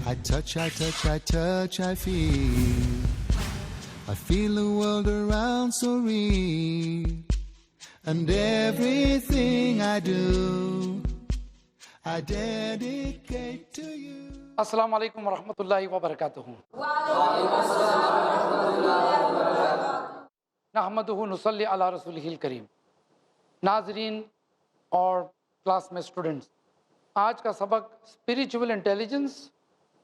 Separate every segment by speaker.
Speaker 1: I touch, I touch, I touch, I feel the world around so real. And everything I do, I dedicate to you.
Speaker 2: السلام علیکم ورحمۃ اللہ وبرکاتہ۔ نحمدہ نصلی علی رسولہ الکریم۔ ناظرین اور کلاس میں اسٹوڈنٹس، آج کا سبق اسپریچول انٹیلیجنس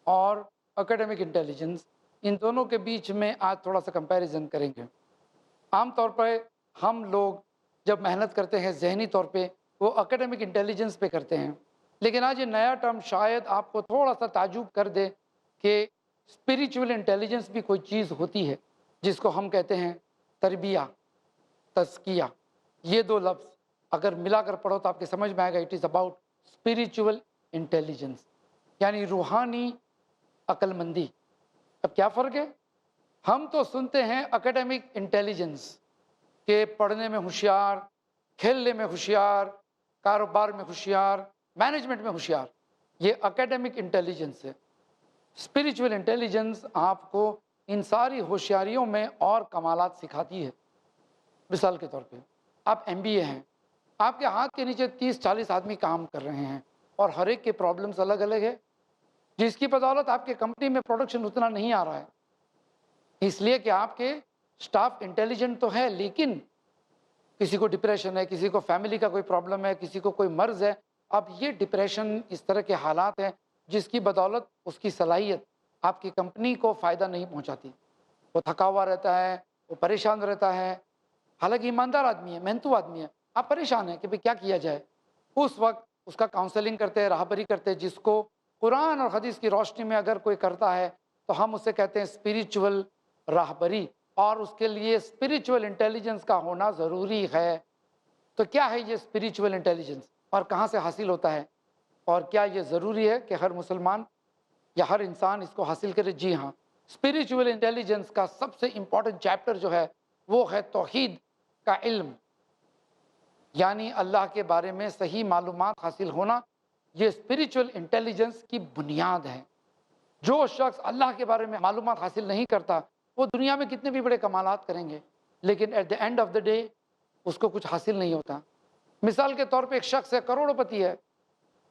Speaker 2: اور اکیڈمک انٹیلیجنس، ان دونوں کے بیچ میں آج تھوڑا سا کمپیریزن کریں گے۔ عام طور پہ ہم لوگ جب محنت کرتے ہیں ذہنی طور پہ وہ اکیڈمک انٹیلیجنس پہ کرتے ہیں، لیکن آج یہ نیا ٹرم شاید آپ کو تھوڑا سا تعجب کر دے کہ اسپریچول انٹیلیجنس بھی کوئی چیز ہوتی ہے جس کو ہم کہتے ہیں تربیہ، تزکیہ۔ یہ دو لفظ اگر ملا کر پڑھو تو آپ کے سمجھ میں آئے گا، it is about spiritual intelligence, یعنی روحانی عقل مندی۔ اب کیا فرق ہے؟ ہم تو سنتے ہیں اکیڈمک انٹیلیجنس کہ پڑھنے میں ہوشیار، کھیلنے میں ہوشیار، کاروبار میں ہوشیار، مینجمنٹ میں ہوشیار، یہ اکیڈمک انٹیلیجنس ہے۔ اسپریچول انٹیلیجنس آپ کو ان ساری ہوشیاریوں میں اور کمالات سکھاتی ہے۔ مثال کے طور پہ آپ ایم بی اے ہیں، آپ کے ہاتھ کے نیچے 30-40 آدمی کام کر رہے ہیں اور ہر ایک کے پرابلمس الگ الگ ہے، جس کی بدولت آپ کے کمپنی میں پروڈکشن اتنا نہیں آ رہا ہے، اس لیے کہ آپ کے سٹاف انٹیلیجنٹ تو ہے، لیکن کسی کو ڈپریشن ہے، کسی کو فیملی کا کوئی پرابلم ہے، کسی کو کوئی مرض ہے۔ اب یہ ڈپریشن اس طرح کے حالات ہیں جس کی بدولت اس کی صلاحیت آپ کی کمپنی کو فائدہ نہیں پہنچاتی، وہ تھکا ہوا رہتا ہے، وہ پریشان رہتا ہے، حالانکہ ایماندار آدمی ہے، محنتو آدمی ہے، آپ پریشان ہیں کہ کیا کیا جائے۔ اس وقت اس کا کاؤنسلنگ کرتے ہیں، راہبری کرتے ہیں، جس کو قرآن اور حدیث کی روشنی میں اگر کوئی کرتا ہے تو ہم اسے کہتے ہیں اسپریچول راہبری، اور اس کے لیے اسپریچول انٹیلیجنس کا ہونا ضروری ہے۔ تو کیا ہے یہ اسپریچول انٹیلیجنس اور کہاں سے حاصل ہوتا ہے، اور کیا یہ ضروری ہے کہ ہر مسلمان یا ہر انسان اس کو حاصل کرے؟ جی ہاں، اسپریچول انٹیلیجنس کا سب سے امپورٹنٹ چیپٹر جو ہے وہ ہے توحید کا علم، یعنی اللہ کے بارے میں صحیح معلومات حاصل ہونا۔ یہ اسپریچول انٹیلیجنس کی بنیاد ہے۔ جو شخص اللہ کے بارے میں معلومات حاصل نہیں کرتا وہ دنیا میں کتنے بھی بڑے کمالات کریں گے، لیکن at the end of the day اس کو کچھ حاصل نہیں ہوتا۔ مثال کے طور پہ ایک شخص ہے، کروڑ پتی ہے،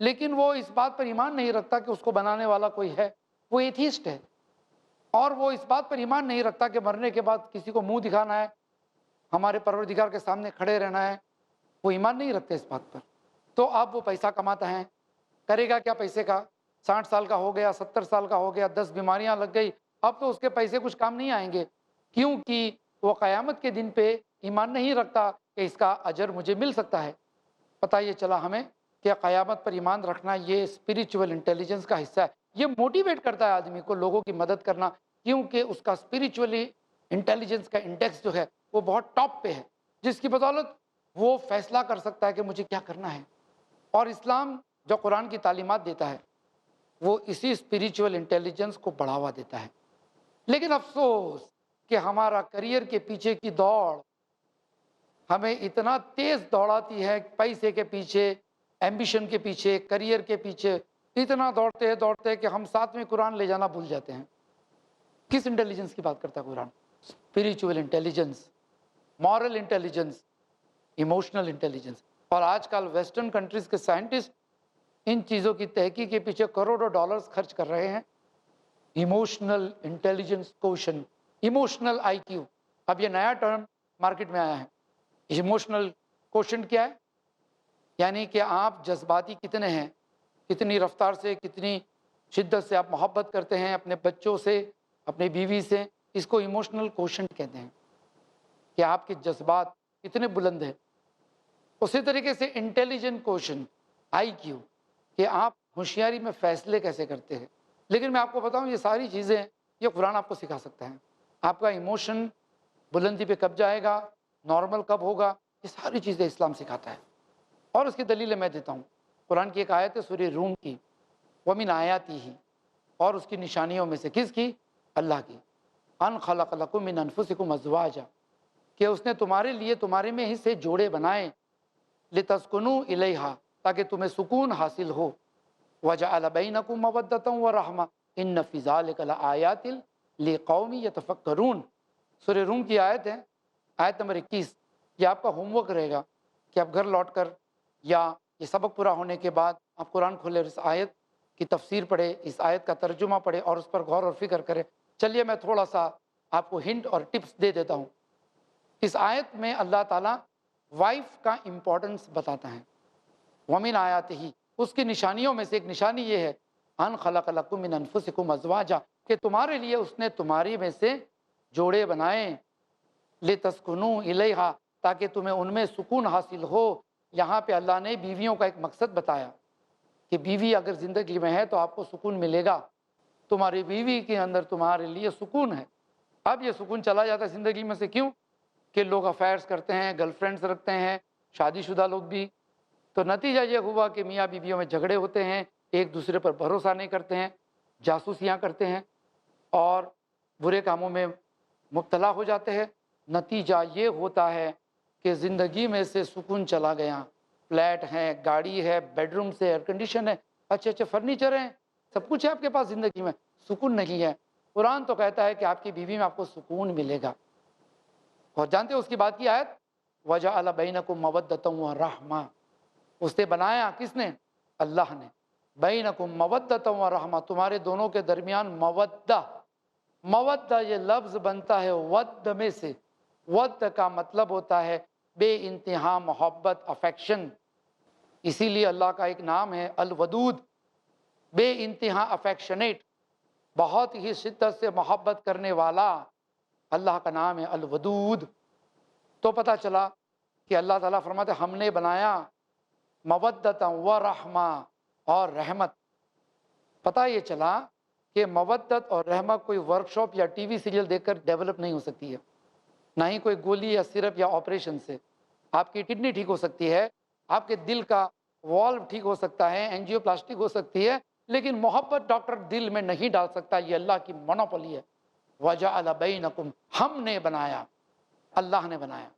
Speaker 2: لیکن وہ اس بات پر ایمان نہیں رکھتا کہ اس کو بنانے والا کوئی ہے، وہ ایتھیسٹ ہے، اور وہ اس بات پر ایمان نہیں رکھتا کہ مرنے کے بعد کسی کو منہ دکھانا ہے، ہمارے پروردگار کے سامنے کھڑے رہنا ہے، وہ ایمان نہیں رکھتے اس بات پر۔ تو اب وہ پیسہ کماتا ہے، کرے گا کیا پیسے کا؟ 60 سال کا ہو گیا، 70 سال کا ہو گیا، 10 بیماریاں لگ گئی، اب تو اس کے پیسے کچھ کام نہیں آئیں گے، کیونکہ وہ قیامت کے دن پہ ایمان نہیں رکھتا کہ اس کا اجر مجھے مل سکتا ہے۔ پتہ یہ چلا ہمیں کہ قیامت پر ایمان رکھنا یہ اسپریچول انٹیلیجنس کا حصہ ہے۔ یہ موٹیویٹ کرتا ہے آدمی کو لوگوں کی مدد کرنا، کیونکہ اس کا اسپریچولی انٹیلیجنس کا انڈیکس جو ہے وہ بہت ٹاپ پہ ہے، جس کی بدولت وہ فیصلہ کر سکتا ہے کہ مجھے کیا کرنا ہے۔ اور اسلام جو قرآن کی تعلیمات دیتا ہے وہ اسی اسپریچول انٹیلیجنس کو بڑھاوا دیتا ہے۔ لیکن افسوس کہ ہمارا کریئر کے پیچھے کی دوڑ ہمیں اتنا تیز دوڑاتی ہے، پیسے کے پیچھے، ایمبیشن کے پیچھے، کریئر کے پیچھے اتنا دوڑتے ہیں کہ ہم ساتھ میں قرآن لے جانا بھول جاتے ہیں۔ کس انٹیلیجنس کی بات کرتا ہے قرآن؟ Spiritual intelligence, moral intelligence, emotional intelligence. اور آج کل ویسٹرن کنٹریز کے سائنٹسٹ ان چیزوں کی تحقیق کے پیچھے کروڑوں ڈالرز خرچ کر رہے ہیں۔ ایموشنل انٹیلیجنس کوشن، ایموشنل آئی کیو، اب یہ نیا ٹرم مارکیٹ میں آیا ہے۔ ایموشنل کوشن کیا ہے؟ یعنی کہ آپ جذباتی کتنے ہیں، کتنی رفتار سے، کتنی شدت سے آپ محبت کرتے ہیں اپنے بچوں سے، اپنی بیوی سے، اس کو ایموشنل کوشن کہتے ہیں، کہ آپ کے جذبات کتنے بلند ہیں۔ اسی طریقے سے انٹیلیجنٹ کوشن، آئی کیو، کہ آپ ہوشیاری میں فیصلے کیسے کرتے ہیں۔ لیکن میں آپ کو بتاؤں یہ ساری چیزیں یہ قرآن آپ کو سکھا سکتا ہے۔ آپ کا ایموشن بلندی پہ کب جائے گا، نارمل کب ہوگا، یہ ساری چیزیں اسلام سکھاتا ہے۔ اور اس کی دلیلیں میں دیتا ہوں۔ قرآن کی ایک آیت ہے سورہ روم کی، وَمِنْ آیَاتِهِ، اور اس کی نشانیوں میں سے کس کی؟ اللہ کی، ان خلق لکم من انفسکم ازواجا، کہ اس نے تمہارے لیے تمہارے میں ہی سے جوڑے بنائے، لتسکنوا الیہا، تاکہ تمہیں سکون حاصل ہو، وجعل بینکم مودۃ ورحمہ، ان فی ذالک لآیات لقوم یتفکرون، سورہ روم کی آیت ہے، آیت نمبر 21۔ یہ آپ کا ہوم ورک رہے گا کہ آپ گھر لوٹ کر یا یہ سبق پورا ہونے کے بعد آپ قرآن کھولے اور اس آیت کی تفسیر پڑھے، اس آیت کا ترجمہ پڑھے اور اس پر غور اور فکر کرے۔ چلیے میں تھوڑا سا آپ کو ہنٹ اور ٹپس دے دیتا ہوں۔ اس آیت میں اللہ تعالیٰ وائف کا امپورٹنس بتاتا ہے۔ ومن آیات ہی، اس کی نشانیوں میں سے ایک نشانی یہ ہے ان خلق لکم من انفسکم ازواجا، کہ تمہارے لیے اس نے تمہاری میں سے جوڑے بنائے، لتسکنوا الیہا، تاکہ تمہیں ان میں سکون حاصل ہو۔ یہاں پہ اللہ نے بیویوں کا ایک مقصد بتایا کہ بیوی اگر زندگی میں ہے تو آپ کو سکون ملے گا، تمہاری بیوی کے اندر تمہارے لیے سکون ہے۔ اب یہ سکون چلا جاتا ہے زندگی میں سے، کیوں؟ کہ لوگ افیئرس کرتے ہیں، گرل فرینڈز رکھتے ہیں، شادی شدہ لوگ بھی، تو نتیجہ یہ ہوا کہ میاں بیویوں میں جھگڑے ہوتے ہیں، ایک دوسرے پر بھروسہ نہیں کرتے ہیں، جاسوسیاں کرتے ہیں اور برے کاموں میں مبتلا ہو جاتے ہیں۔ نتیجہ یہ ہوتا ہے کہ زندگی میں سے سکون چلا گیا۔ فلیٹ ہے، گاڑی ہے، بیڈ روم سے ایئر کنڈیشن ہے، اچھے اچھے فرنیچر ہیں، سب کچھ ہے آپ کے پاس، زندگی میں سکون نہیں ہے۔ قرآن تو کہتا ہے کہ آپ کی بیوی میں آپ کو سکون ملے گا۔ اور جانتے ہو اس کی بات کی آیت، وَجَعَلَ بَيْنَكُمْ مَوَدَّةً وَرَحْمَةً، اس نے بنایا، کس نے؟ اللہ نے۔ بَيْنَكُمْ مَوَدَّةً وَرَحْمَةً، تمہارے دونوں کے درمیان مودہ۔ مودہ یہ لفظ بنتا ہے ود میں سے۔ ود کا مطلب ہوتا ہے بے انتہا محبت، افیکشن۔ اسی لیے اللہ کا ایک نام ہے الودود، بے انتہا افیکشنیٹ، بہت ہی شدت سے محبت کرنے والا، اللہ کا نام ہے الودود۔ تو پتہ چلا کہ اللہ تعالیٰ فرماتے ہم نے بنایا مودۃ و رحمہ، اور رحمت۔ پتہ یہ چلا کہ مودت اور رحمت کوئی ورک شاپ یا ٹی وی سیریل دیکھ کر ڈیولپ نہیں ہو سکتی ہے، نہ ہی کوئی گولی یا سرپ یا آپریشن سے۔ آپ کی کڈنی ٹھیک ہو سکتی ہے، آپ کے دل کا والو ٹھیک ہو سکتا ہے، اینجیو پلاسٹک ہو سکتی ہے، لیکن محبت ڈاکٹر دل میں نہیں ڈال سکتا، یہ اللہ کی مونوپولی ہے۔ وَجَعَلَ بَيْنَكُمْ، ہم نے بنایا، اللہ نے بنایا۔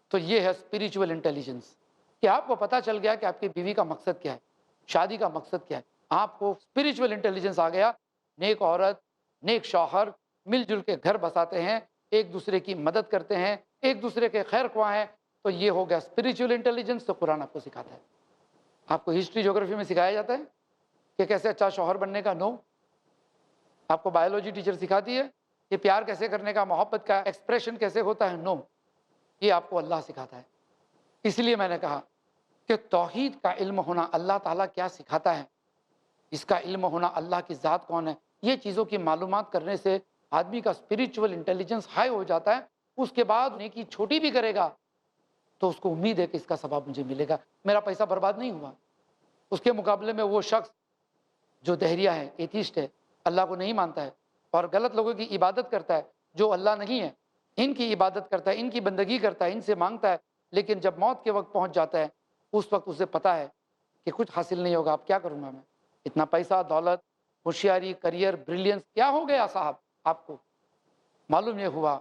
Speaker 2: تو یہ ہے اسپریچول انٹیلیجنس، کہ آپ کو پتہ چل گیا کہ آپ کی بیوی کا مقصد کیا ہے، شادی کا مقصد کیا ہے، آپ کو اسپریچول انٹیلیجنس آ گیا۔ نیک عورت، نیک شوہر مل جل کے گھر بساتے ہیں، ایک دوسرے کی مدد کرتے ہیں، ایک دوسرے کے خیر خواہ ہیں، تو یہ ہو گیا اسپریچول انٹیلیجنس۔ تو قرآن آپ کو سکھاتا ہے۔ آپ کو ہسٹری جغرافی میں سکھایا جاتا ہے کہ کیسے اچھا شوہر بننے کا، نو۔ آپ کو بایولوجی ٹیچر سکھاتی ہے کہ پیار کیسے کرنے کا، محبت کا ایکسپریشن کیسے ہوتا ہے، نو۔ یہ آپ کو اللہ سکھاتا ہے۔ اس لیے میں نے کہا کہ توحید کا علم ہونا، اللہ تعالیٰ کیا سکھاتا ہے، اس کا علم ہونا، اللہ کی ذات کون ہے، یہ چیزوں کی معلومات کرنے سے آدمی کا اسپریچول انٹیلیجنس ہائی ہو جاتا ہے۔ اس کے بعد نیکی چھوٹی بھی کرے گا تو اس کو امید ہے کہ اس کا ثواب مجھے ملے گا، میرا پیسہ برباد نہیں ہوا۔ اس کے مقابلے میں وہ شخص جو دہریہ ہے، ایتھیسٹ ہے، اللہ کو نہیں مانتا ہے اور غلط لوگوں کی عبادت کرتا ہے، جو اللہ نہیں ہے، ان کی عبادت کرتا ہے، ان کی بندگی کرتا ہے، ان سے مانگتا ہے، لیکن جب موت کے وقت پہنچ جاتا ہے اس وقت اسے پتہ ہے کہ کچھ حاصل نہیں ہوگا، اب کیا کروں گا میں، اتنا پیسہ، دولت، ہوشیاری، کریئر، بریلینس، کیا ہو گیا صاحب آپ کو؟ معلوم یہ ہوا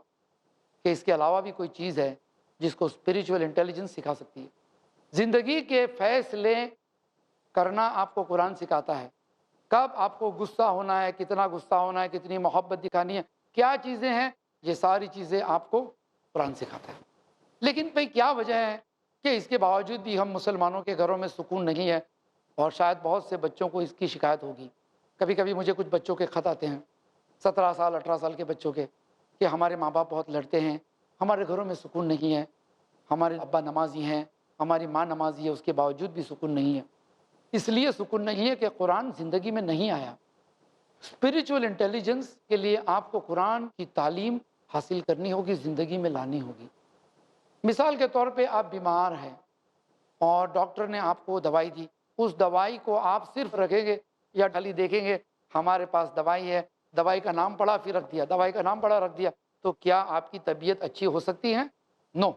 Speaker 2: کہ اس کے علاوہ بھی کوئی چیز ہے جس کو اسپریچول انٹیلیجنس سکھا سکتی ہے۔ زندگی کے فیصلے کرنا آپ کو قرآن سکھاتا ہے، کب آپ کو غصہ ہونا ہے، کتنا غصہ ہونا ہے، کتنی محبت دکھانی ہے، کیا چیزیں ہیں، یہ ساری چیزیں آپ کو قرآن سکھاتا ہے۔ لیکن بھئی کیا وجہ ہے کہ اس کے باوجود بھی ہم مسلمانوں کے گھروں میں سکون نہیں ہے، اور شاید بہت سے بچوں کو اس کی شکایت ہوگی۔ کبھی کبھی مجھے کچھ بچوں کے خط آتے ہیں، 17 سال 18 سال کے بچوں کے، کہ ہمارے ماں باپ بہت لڑتے ہیں، ہمارے گھروں میں سکون نہیں ہے، ہمارے ابا نمازی ہیں، ہماری ماں نمازی ہے، اس کے باوجود بھی سکون نہیں ہے۔ اس لیے سکون نہیں ہے کہ قرآن زندگی میں نہیں آیا۔ اسپریچول انٹیلیجنس کے لیے آپ کو قرآن کی تعلیم حاصل کرنی ہوگی، زندگی میں لانی ہوگی۔ مثال کے طور پہ آپ بیمار ہیں اور ڈاکٹر نے آپ کو دوائی دی، اس دوائی کو آپ صرف رکھیں گے یا خالی دیکھیں گے ہمارے پاس دوائی ہے، دوائی کا نام پڑھا پھر رکھ دیا، دوائی کا نام پڑھا رکھ دیا، تو کیا آپ کی طبیعت اچھی ہو سکتی ہے؟ نو،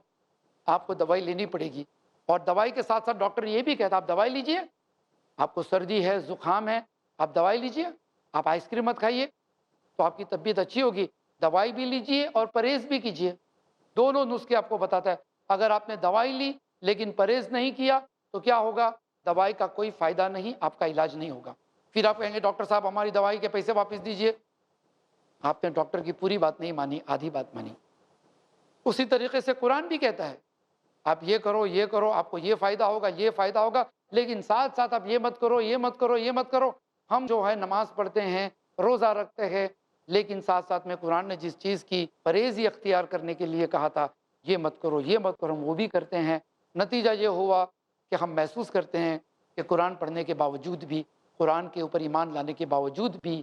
Speaker 2: آپ کو دوائی لینی پڑے گی۔ اور دوائی کے ساتھ ساتھ ڈاکٹر یہ بھی کہتا ہے آپ دوائی لیجئے، آپ کو سردی ہے، زکام ہے، آپ دوائی لیجئے، آپ آئس کریم مت کھائیے تو آپ کی طبیعت اچھی ہوگی، دوائی بھی لیجئے اور پرہیز بھی کیجئے۔ دونوں نسخے آپ کو بتاتا ہے۔ اگر آپ نے دوائی لی لیکن پرہیز نہیں کیا تو کیا ہوگا؟ دوائی کا کوئی فائدہ نہیں، آپ کا علاج نہیں ہوگا۔ پھر آپ کہیں گے ڈاکٹر صاحب ہماری دوائی کے پیسے واپس دیجئے. آپ نے ڈاکٹر کی پوری بات نہیں مانی، آدھی بات مانی. اسی طریقے سے قرآن بھی کہتا ہے آپ یہ کرو آپ کو یہ فائدہ ہوگا یہ فائدہ ہوگا، لیکن ساتھ ساتھ آپ یہ مت کرو یہ مت کرو یہ مت کرو. ہم جو ہے نماز پڑھتے ہیں، روزہ رکھتے ہیں، لیکن ساتھ ساتھ میں قرآن نے جس چیز کی پرہیزی اختیار کرنے کے لیے کہا تھا یہ مت کرو یہ مت کرو، ہم وہ بھی کرتے ہیں. نتیجہ یہ ہوا کہ ہم محسوس کرتے ہیں کہ قرآن پڑھنے کے باوجود بھی، قرآن کے اوپر ایمان لانے کے باوجود بھی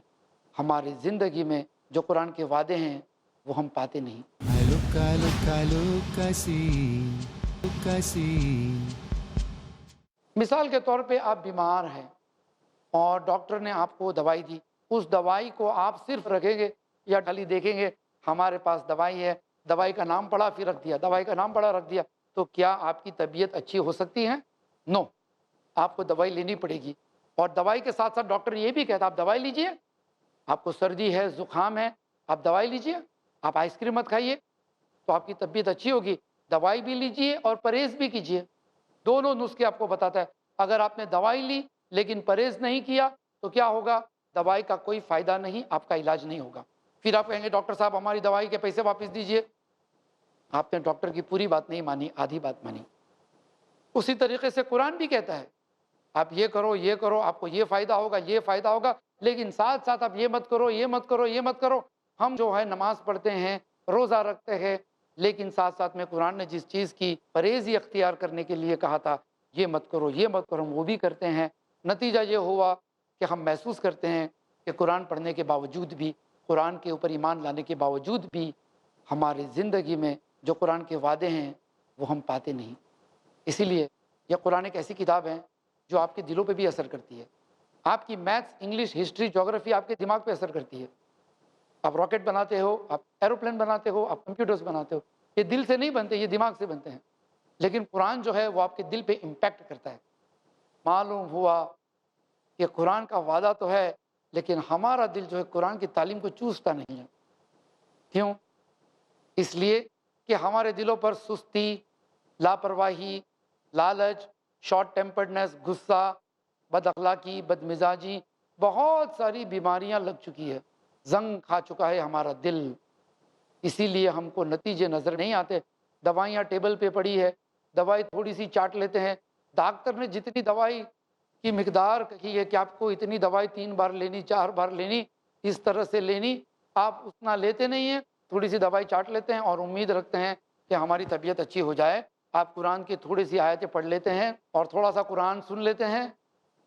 Speaker 2: ہماری زندگی میں جو قرآن کے وعدے ہیں وہ ہم پاتے نہیں.
Speaker 1: I see.
Speaker 2: مثال کے طور پہ آپ بیمار ہیں اور ڈاکٹر نے آپ کو دوائی دی، اس دوائی کو آپ صرف رکھیں گے یا خالی دیکھیں گے ہمارے پاس دوائی ہے، دوائی کا نام پڑھا پھر رکھ دیا، دوائی کا نام پڑھا رکھ دیا، تو کیا آپ کی طبیعت اچھی ہو سکتی ہے؟ نو. آپ کو دوائی لینی پڑے گی. اور دوائی کے ساتھ ساتھ ڈاکٹر یہ بھی کہتا ہے آپ دوائی لیجئے، آپ کو سردی ہے زکام ہے آپ دوائی لیجئے، آپ آئس کریم مت کھائیے تو آپ کی طبیعت اچھی ہوگی. دوائی بھی لیجئے اور پرہیز بھی کیجئے. دونوں نسخے آپ کو بتاتا ہے. اگر آپ نے دوائی لی لیکن پرہیز نہیں کیا تو کیا ہوگا؟ دوائی کا کوئی فائدہ نہیں، آپ کا علاج نہیں ہوگا. پھر آپ کہیں گے ڈاکٹر صاحب ہماری دوائی کے پیسے واپس دیجئے. آپ نے ڈاکٹر کی پوری بات نہیں مانی، آدھی بات مانی. اسی طریقے سے قرآن بھی کہتا ہے آپ یہ کرو آپ کو یہ فائدہ ہوگا یہ فائدہ ہوگا، لیکن ساتھ ساتھ آپ یہ مت کرو یہ مت کرو یہ مت کرو. ہم جو ہے نماز پڑھتے ہیں، روزہ رکھتے ہیں، لیکن ساتھ ساتھ میں قرآن نے جس چیز کی پرہیزی اختیار کرنے کے لیے کہا تھا یہ مت کرو یہ مت کرو، ہم وہ بھی کرتے ہیں. نتیجہ یہ ہوا کہ ہم محسوس کرتے ہیں کہ قرآن پڑھنے کے باوجود بھی، قرآن کے اوپر ایمان لانے کے باوجود بھی ہماری زندگی میں جو قرآن کے وعدے ہیں وہ ہم پاتے نہیں. اسی لیے یہ قرآن ایک ایسی کتاب ہے جو آپ کے دلوں پہ بھی اثر کرتی ہے. آپ کی میتھس، انگلش، ہسٹری، جغرافی آپ کے دماغ پہ اثر کرتی ہے. آپ راکٹ بناتے ہو، آپ ایروپلین بناتے ہو، آپ کمپیوٹرز بناتے ہو، یہ دل سے نہیں بنتے، یہ دماغ سے بنتے ہیں. لیکن قرآن جو ہے وہ آپ کے دل پہ امپیکٹ کرتا ہے. معلوم ہوا کہ قرآن کا وعدہ تو ہے لیکن ہمارا دل جو ہے قرآن کی تعلیم کو چوستا نہیں ہے. کیوں؟ اس لیے کہ ہمارے دلوں پر سستی، لاپرواہی، لالچ، شارٹ ٹیمپرڈنس، غصہ، بد اخلاقی، بد مزاجی، بہت ساری بیماریاں لگ چکی ہے. زنگ کھا چکا ہے ہمارا دل. اسی لیے ہم کو نتیجے نظر نہیں آتے. دوائیاں ٹیبل پہ پڑی ہے، دوائی تھوڑی سی چاٹ لیتے ہیں. ڈاکٹر نے جتنی دوائی کی مقدار کہی ہے کہ آپ کو اتنی دوائی 3 بار لینی، 4 بار لینی، اس طرح سے لینی، آپ اتنا لیتے نہیں ہیں، تھوڑی سی دوائی چاٹ لیتے ہیں اور امید رکھتے ہیں کہ ہماری طبیعت اچھی ہو جائے. آپ قرآن کی تھوڑی سی آیتیں پڑھ لیتے ہیں اور تھوڑا سا قرآن سن لیتے ہیں،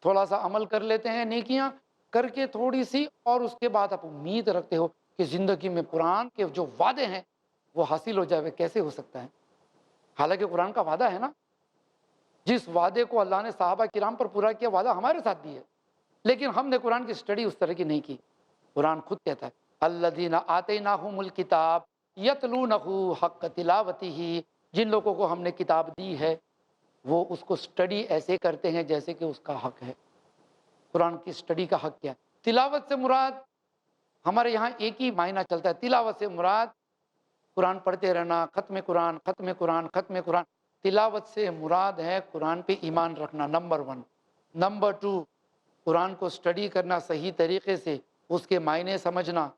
Speaker 2: تھوڑا سا عمل کر لیتے ہیں، نیکیاں کر کے تھوڑی سی، اور اس کے بعد آپ امید رکھتے ہو کہ زندگی میں قرآن کے جو وعدے ہیں وہ حاصل ہو جائے. کیسے ہو سکتا ہے؟ حالانکہ قرآن کا وعدہ ہے نا. جس وعدے کو اللہ نے صحابہ کرام پر پورا کیا، وعدہ ہمارے ساتھ بھی ہے، لیکن ہم نے قرآن کی اسٹڈی اس طرح کی نہیں کی. قرآن خود کہتا ہے الذین آتیناہم الکتاب یتلونہ حق تلاوتہ، جن لوگوں کو ہم نے کتاب دی ہے وہ اس کو اسٹڈی ایسے کرتے ہیں جیسے کہ اس کا حق ہے. قرآن کی اسٹڈی کا حق کیا ہے؟ تلاوت سے مراد ہمارے یہاں ایک ہی معنی چلتا ہے. تلاوت سے مراد قرآن پڑھتے رہنا، ختم قرآن ختم قرآن ختم قرآن. تلاوت سے مراد ہے قرآن پہ ایمان رکھنا، نمبر 1. نمبر 2، قرآن کو اسٹڈی کرنا صحیح طریقے سے، اس کے معنی سمجھنا،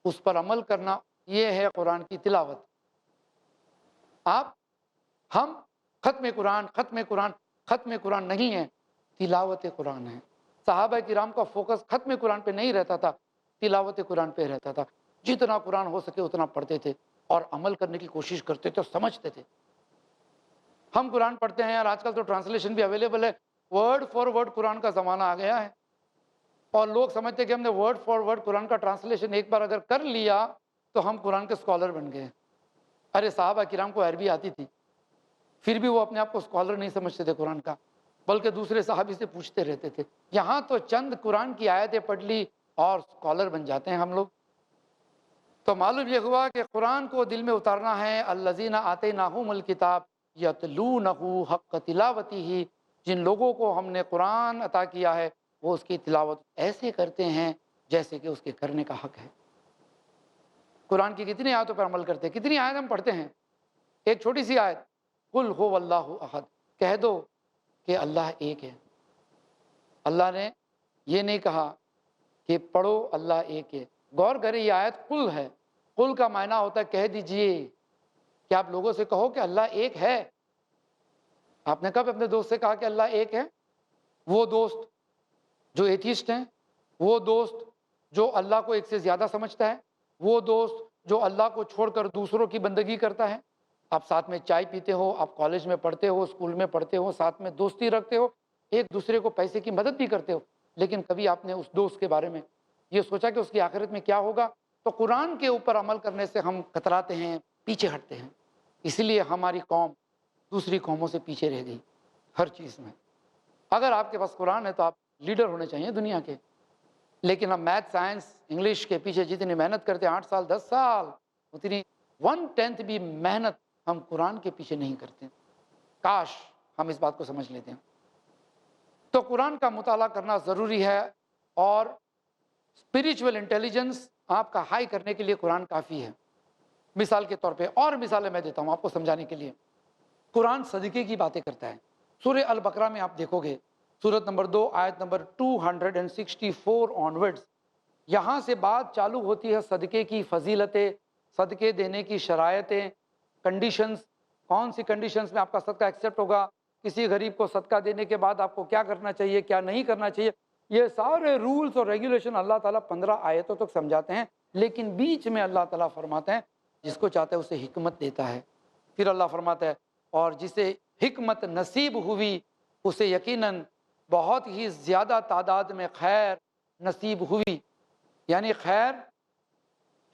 Speaker 2: اس پر عمل کرنا، یہ ہے قرآن کی تلاوت. ہم ختم قرآن ختم قرآن ختم قرآن نہیں ہے، تلاوت قرآن ہے. صحابہ کرام کا فوکس ختم قرآن پہ نہیں رہتا تھا، تلاوت قرآن پہ رہتا تھا. جتنا قرآن ہو سکے اتنا پڑھتے تھے اور عمل کرنے کی کوشش کرتے تھے اور سمجھتے تھے. ہم قرآن پڑھتے ہیں اور آج کل تو ٹرانسلیشن بھی اویلیبل ہے، ورڈ فار ورڈ قرآن کا زمانہ آ گیا ہے، اور لوگ سمجھتے ہیں کہ ہم نے ورڈ فار ورڈ قرآن کا ٹرانسلیشن ایک بار اگر کر لیا تو ہم قرآن کے اسکالر بن گئے. ارے صحابہ کرام کو عربی آتی تھی، پھر بھی وہ اپنے آپ کو اسکالر نہیں سمجھتے تھے قرآن کا، بلکہ دوسرے صحابی سے پوچھتے رہتے تھے. یہاں تو چند قرآن کی آیتیں پڑھ لی اور اسکالر بن جاتے ہیں ہم لوگ. تو معلوم یہ ہوا کہ قرآن کو دل میں اتارنا ہے. الذین آتیناہم الکتاب یتلونہ حق تلاوتہ، جن لوگوں کو ہم نے قرآن عطا کیا ہے وہ اس کی تلاوت ایسے کرتے ہیں جیسے کہ اس کے کرنے کا حق ہے. قرآن کی کتنی آیتوں پر عمل کرتے ہیں، کتنی آیت ہم پڑھتے ہیں. ایک چھوٹی سی آیت، قل هو اللہ احد، کہہ دو کہ اللہ ایک ہے. اللہ نے یہ نہیں کہا کہ پڑھو اللہ ایک ہے. غور کریں یہ آیت قل ہے. قل کا معنی ہوتا ہے کہہ دیجئے کہ آپ لوگوں سے کہو کہ اللہ ایک ہے. آپ نے کب اپنے دوست سے کہا کہ اللہ ایک ہے؟ وہ دوست جو ایتھیسٹ ہیں، وہ دوست جو اللہ کو ایک سے زیادہ سمجھتا ہے، وہ دوست جو اللہ کو چھوڑ کر دوسروں کی بندگی کرتا ہے. آپ ساتھ میں چائے پیتے ہو، آپ کالج میں پڑھتے ہو، اسکول میں پڑھتے ہو، ساتھ میں دوستی رکھتے ہو، ایک دوسرے کو پیسے کی مدد بھی کرتے ہو، لیکن کبھی آپ نے اس دوست کے بارے میں یہ سوچا کہ اس کی آخرت میں کیا ہوگا؟ تو قرآن کے اوپر عمل کرنے سے ہم کتراتے ہیں، پیچھے ہٹتے ہیں. اس لیے ہماری قوم دوسری قوموں سے پیچھے رہ گئی ہر چیز میں. اگر آپ کے پاس قرآن ہے تو آپ لیڈر ہونے چاہیے دنیا کے. لیکن ہم میتھ، سائنس، انگلش کے پیچھے جتنی محنت کرتے ہیں 8 سال 10 سال، اتنی 1/10 بھی محنت ہم قرآن کے پیچھے نہیں کرتے. کاش ہم اس بات کو سمجھ لیتے ہیں. تو قرآن کا مطالعہ کرنا ضروری ہے، اور اسپریچول انٹیلیجنس آپ کا ہائی کرنے کے لیے قرآن کافی ہے. مثال کے طور پہ اور مثالیں میں دیتا ہوں آپ کو سمجھانے کے لیے. قرآن صدقے کی باتیں کرتا ہے. سورہ البقرہ میں آپ دیکھو گے، سورت نمبر 2 آیت نمبر 264 آنورڈز، یہاں سے بات چالو ہوتی ہے صدقے کی فضیلتیں، صدقے دینے کی شرائطیں، کنڈیشنز. کون سی کنڈیشنز میں آپ کا صدقہ ایکسیپٹ ہوگا، کسی غریب کو صدقہ دینے کے بعد آپ کو کیا کرنا چاہیے، کیا نہیں کرنا چاہیے. یہ سارے رولز اور ریگولیشن اللہ تعالیٰ 15 آیتوں تک سمجھاتے ہیں. لیکن بیچ میں اللہ تعالیٰ فرماتے ہیں جس کو چاہتا ہے اسے حکمت دیتا ہے. پھر اللہ فرماتا ہے اور جسے حکمت نصیب ہوئی اسے یقیناً بہت ہی زیادہ تعداد میں خیر نصیب ہوئی. یعنی خیر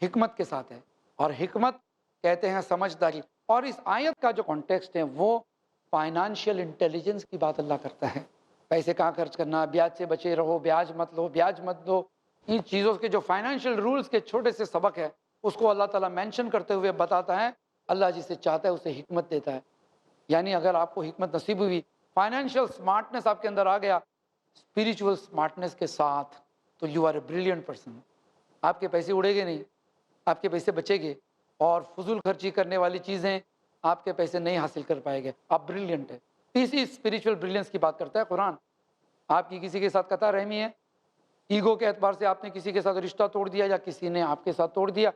Speaker 2: حکمت کے ساتھ ہے، اور حکمت کہتے ہیں سمجھداری. اور اس آیت کا جو کانٹیکسٹ ہے وہ فائنانشیل انٹیلیجنس کی بات اللہ کرتا ہے. پیسے کہاں خرچ کرنا، بیاج سے بچے رہو، بیاج مت لو، بیاج مت دو. ان چیزوں کے جو فائنینشیل رولز کے چھوٹے سے سبق ہے اس کو اللہ تعالیٰ مینشن کرتے ہوئے بتاتا ہے اللہ جسے چاہتا ہے اسے حکمت دیتا ہے. یعنی اگر آپ کو حکمت نصیب ہوئی، فائنینشیل اسمارٹنس آپ کے اندر آ گیا اسپریچول اسمارٹنس کے ساتھ، تو you are a brilliant person. آپ کے پیسے اڑے گے نہیں، آپ کے پیسے بچے گے، اور فضول خرچی کرنے والی چیزیں آپ کے پیسے نہیں حاصل کر پائے گے. آپ بریلینٹ ہے. اسی اسپریچول بریلینس کی بات کرتا ہے قرآن. آپ کی کسی کے ساتھ قطع رحمی ہے، ایگو کے اعتبار سے آپ نے کسی کے ساتھ رشتہ توڑ دیا یا کسی نے آپ کے ساتھ توڑ دیا.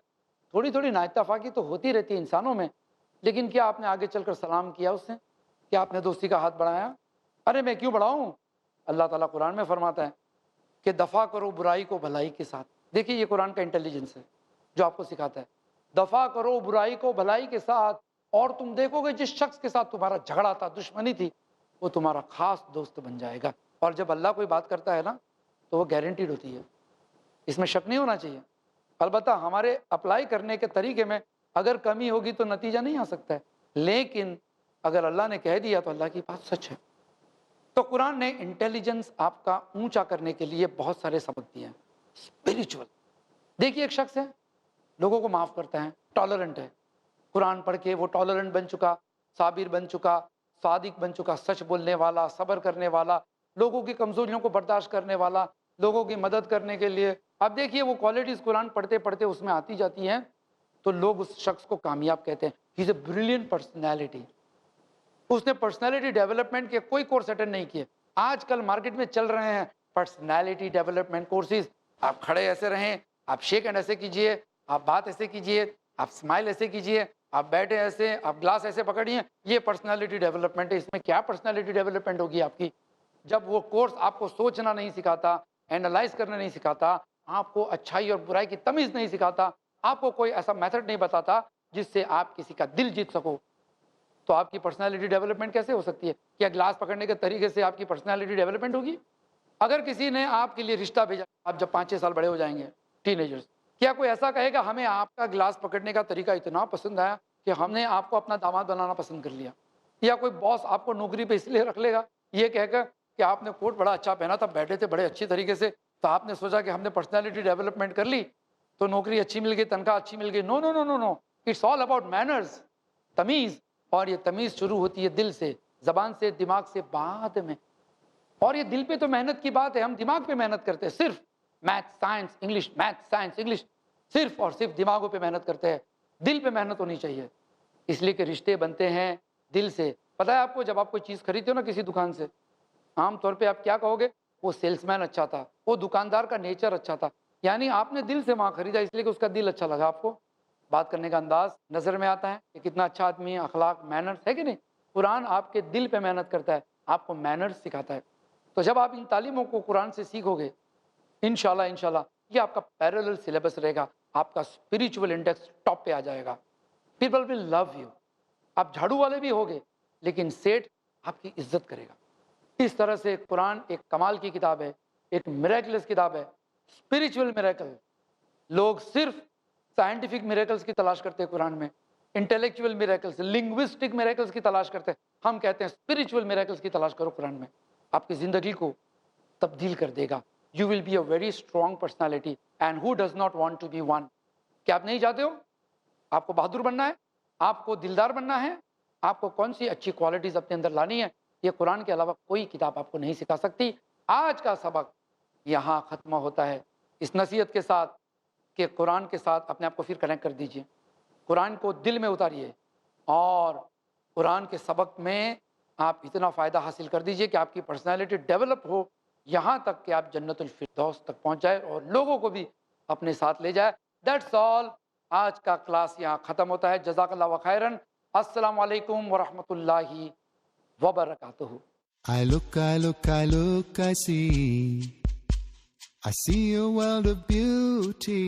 Speaker 2: تھوڑی تھوڑی نااتفاقی تو ہوتی رہتی ہے انسانوں میں، لیکن کیا آپ نے آگے چل کر سلام کیا اس سے؟ کیا آپ نے دوستی کا ہاتھ بڑھایا؟ ارے میں کیوں بڑھاؤں؟ اللہ تعالیٰ قرآن میں فرماتا ہے کہ دفع کرو برائی کو بھلائی کے ساتھ. دیکھیے یہ قرآن کا انٹیلیجنس ہے جو آپ کو سکھاتا ہے. دفع کرو برائی کو بھلائی کے ساتھ، اور تم دیکھو گے جس شخص کے ساتھ تمہارا جھگڑا تھا، دشمنی تھی، وہ تمہارا خاص دوست بن جائے گا. اور جب اللہ کوئی بات کرتا ہے نا تو وہ گارنٹیڈ ہوتی ہے، اس میں شک نہیں ہونا چاہیے. البتہ ہمارے اپلائی کرنے کے طریقے میں اگر کمی ہوگی تو نتیجہ نہیں آ سکتا ہے، لیکن اگر اللہ نے کہہ دیا تو اللہ کی بات سچ ہے. تو قرآن نے انٹیلیجنس آپ کا اونچا کرنے کے لیے بہت سارے سبق دیے ہیں. اسپریچول دیکھیے ایک شخص ہے، لوگوں کو معاف کرتا ہے، ٹالرنٹ ہے. قرآن پڑھ کے وہ ٹالرنٹ بن چکا، صابر بن چکا، صادق بن چکا، سچ بولنے والا، صبر کرنے والا، لوگوں کی کمزوریوں کو برداشت کرنے والا، لوگوں کی مدد کرنے کے لیے. اب دیکھیے وہ کوالٹیز قرآن پڑھتے پڑھتے اس میں آتی جاتی ہیں تو لوگ اس شخص کو کامیاب کہتے ہیں. ہی از اے بریلینٹ پرسنالٹی. اس نے پرسنالٹی ڈیولپمنٹ کے کوئی کورس اٹینڈ نہیں کیے. آج کل مارکیٹ میں چل رہے ہیں پرسنالٹی ڈیولپمنٹ کورسز. آپ کھڑے ایسے رہیں، آپ شیک ہینڈ ایسے کیجئے، آپ بات ایسے کیجئے، آپ اسمائل ایسے کیجئے، آپ بیٹھے ایسے، آپ گلاس ایسے پکڑیے. یہ پرسنالٹی ڈیولپمنٹ ہے. اس میں کیا پرسنالٹی ڈیولپمنٹ ہوگی آپ کی جب وہ کورس آپ کو سوچنا نہیں سکھاتا، اینالائز کرنا نہیں سکھاتا، آپ کو اچھائی اور برائی کی تمیز نہیں سکھاتا، آپ کو کوئی ایسا میتھڈ نہیں بتاتا جس سے آپ کسی کا دل جیت سکو. تو آپ کی پرسنالٹی ڈیولپمنٹ کیسے ہو سکتی ہے؟ کیا گلاس پکڑنے کے طریقے سے آپ کی پرسنالٹی ڈیولپمنٹ ہوگی؟ اگر کسی نے آپ کے لیے رشتہ بھیجا، آپ جب 5-6 سال بڑے ہو جائیں گے، ٹین ایجرز، کیا کوئی ایسا کہے گا ہمیں آپ کا گلاس پکڑنے کا طریقہ اتنا پسند آیا کہ ہم نے آپ کو اپنا داماد بنانا پسند کر لیا؟ یا کوئی باس آپ کو نوکری پہ اس لیے رکھ لے گا یہ کہہ کر کہ آپ نے کوٹ بڑا اچھا پہنا تھا، بیٹھے تھے بڑے اچھی طریقے سے، تو آپ نے سوچا کہ ہم نے پرسنالٹی ڈیولپمنٹ کر لی تو نوکری اچھی مل گئی، تنخواہ اچھی مل گئی؟ نو نو نو نو نو، اٹس آل اباؤٹ مینرز، تمیز. اور یہ تمیز شروع ہوتی ہے دل سے، زبان سے، دماغ سے بعد میں. اور یہ دل پہ تو محنت کی بات ہے، ہم دماغ پہ محنت کرتے ہیں، صرف math science English, math science English, صرف اور صرف دماغوں پہ محنت کرتے ہیں. دل پہ محنت ہونی چاہیے، اس لیے کہ رشتے بنتے ہیں دل سے. پتہ ہے آپ کو، جب آپ کوئی چیز خریدتے ہو نا کسی دکان سے، عام طور پہ آپ کیا کہو گے؟ وہ سیلس مین اچھا تھا, وہ دکاندار کا نیچر اچھا تھا, یعنی آپ نے دل سے وہاں خریدا اس لیے کہ اس کا دل اچھا لگا آپ کو, بات کرنے کا انداز نظر میں آتا ہے کہ کتنا اچھا آدمی ہے, اخلاق مینرز ہے کہ نہیں. قرآن آپ کے دل پہ محنت کرتا ہے, آپ کو مینرز سکھاتا ہے. تو جب آپ ان تعلیموں کو قرآن سے سیکھو گے انشاءاللہ یہ آپ کا پیرلل سلیبس رہے گا, آپ کا اسپریچول انڈیکس ٹاپ پہ آ جائے گا. People will love you. آپ جھاڑو والے بھی ہوگے لیکن سیٹ آپ کی عزت کرے گا. اس طرح سے قرآن ایک کمال کی کتاب ہے, ایک میریکلس کتاب ہے, اسپریچول میریکل. لوگ صرف سائنٹیفک میریکلس کی تلاش کرتے ہیں قرآن میں, انٹلیکچوئل میریکلس, لنگوسٹک میریکلس کی تلاش کرتے ہیں. ہم کہتے ہیں اسپریچول میریکلس کی تلاش کرو قرآن میں, آپ کی زندگی کو تبدیل کر دے گا. You will be a very strong personality and who does not want to be one. کیا آپ نہیں چاہتے ہو آپ کو بہادر بننا ہے, آپ کو دلدار بننا ہے, آپ کو کون سی اچھی کوالٹیز اپنے اندر لانی ہے, یہ قرآن کے علاوہ کوئی کتاب آپ کو نہیں سکھا سکتی. آج کا سبق یہاں ختم ہوتا ہے اس نصیحت کے ساتھ کہ قرآن کے ساتھ اپنے آپ کو پھر کنیکٹ کر دیجئے, قرآن کو دل میں اتاریے اور قرآن کے سبق میں آپ اتنا فائدہ حاصل کر دیجئے کہ آپ کی پرسنالٹی ڈیولپ ہو, یہاں تک کہ آپ جنت الفردوس تک پہنچ جائے اور لوگوں کو بھی اپنے ساتھ لے جائے. That's all. آج کا کلاس یہاں ختم ہوتا ہے. جزاک اللہ خیرن. السلام علیکم ورحمۃ اللہ وبرکاتہ.
Speaker 1: I look, I see. I see a world of beauty.